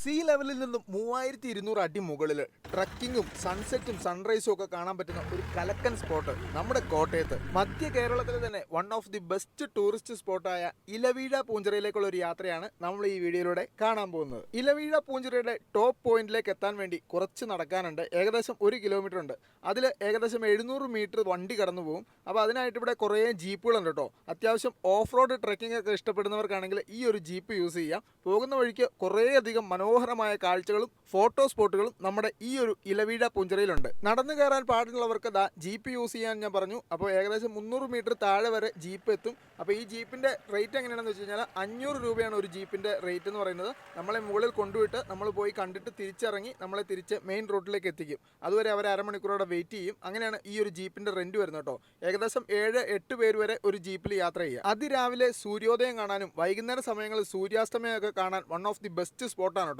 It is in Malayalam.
സീ ലെവലിൽ നിന്നും 3200 അടി മുകളിൽ ട്രക്കിങ്ങും സൺസെറ്റും സൺറൈസും ഒക്കെ കാണാൻ പറ്റുന്ന ഒരു കലക്കൻ സ്പോട്ട് നമ്മുടെ കോട്ടയത്ത് മധ്യ കേരളത്തിലെ തന്നെ one of the best tourist സ്പോട്ടായ ഇലവീഴ പൂഞ്ചിറയിലേക്കുള്ള ഒരു യാത്രയാണ് നമ്മൾ ഈ വീഡിയോയിലൂടെ കാണാൻ പോകുന്നത്. ഇലവീഴ പൂഞ്ചിറയുടെ ടോപ്പ് പോയിന്റിലേക്ക് എത്താൻ വേണ്ടി കുറച്ച് നടക്കാനുണ്ട്. ഏകദേശം 1 കിലോമീറ്റർ ഉണ്ട്. അതിൽ ഏകദേശം 700 മീറ്റർ വണ്ടി കടന്നു പോകും. അപ്പോൾ അതിനായിട്ട് ഇവിടെ കുറേ ജീപ്പുകളുണ്ട് കേട്ടോ. അത്യാവശ്യം ഓഫ് റോഡ് ട്രക്കിംഗ് ഒക്കെ ഇഷ്ടപ്പെടുന്നവർക്കാണെങ്കിൽ ഈ ഒരു ജീപ്പ് യൂസ് ചെയ്യാം. പോകുന്ന വഴിക്ക് കുറേയധികം മനോഹരമായ കാഴ്ചകളും ഫോട്ടോ സ്പോട്ടുകളും നമ്മുടെ ഈ ഒരു ഇലവീഴ പൂഞ്ചിറയിലുണ്ട്. നടന്നു കയറാൻ പാടുള്ളവർക്ക് ജീപ്പ് യൂസ് ചെയ്യാൻ ഞാൻ പറഞ്ഞു. അപ്പോൾ ഏകദേശം 300 മീറ്റർ താഴെ വരെ ജീപ്പ് എത്തും. അപ്പോൾ ഈ ജീപ്പിൻ്റെ റേറ്റ് എങ്ങനെയാണെന്ന് വെച്ച് കഴിഞ്ഞാൽ 500 രൂപയാണ് ഒരു ജീപ്പിൻ്റെ റേറ്റ് എന്ന് പറയുന്നത്. നമ്മളെ മുകളിൽ കൊണ്ടുപോയിട്ട് നമ്മൾ പോയി കണ്ടിട്ട് തിരിച്ചിറങ്ങി നമ്മളെ തിരിച്ച് മെയിൻ റോഡിലേക്ക് എത്തിക്കും. അതുവരെ അവർ അരമണിക്കൂറോടെ വെയിറ്റ് ചെയ്യും. അങ്ങനെയാണ് ഈ ഒരു ജീപ്പിൻ്റെ റെൻറ്റ് വരുന്നത് കേട്ടോ. ഏകദേശം 7-8 പേര് വരെ ഒരു ജീപ്പിൽ യാത്ര ചെയ്യുക. അതിരാവിലെ സൂര്യോദയം കാണാനും വൈകുന്നേര സമയങ്ങളിൽ സൂര്യാസ്തമയമൊക്കെ കാണാൻ വൺ ഓഫ് ദി ബെസ്റ്റ് സ്പോട്ടാണ് കേട്ടോ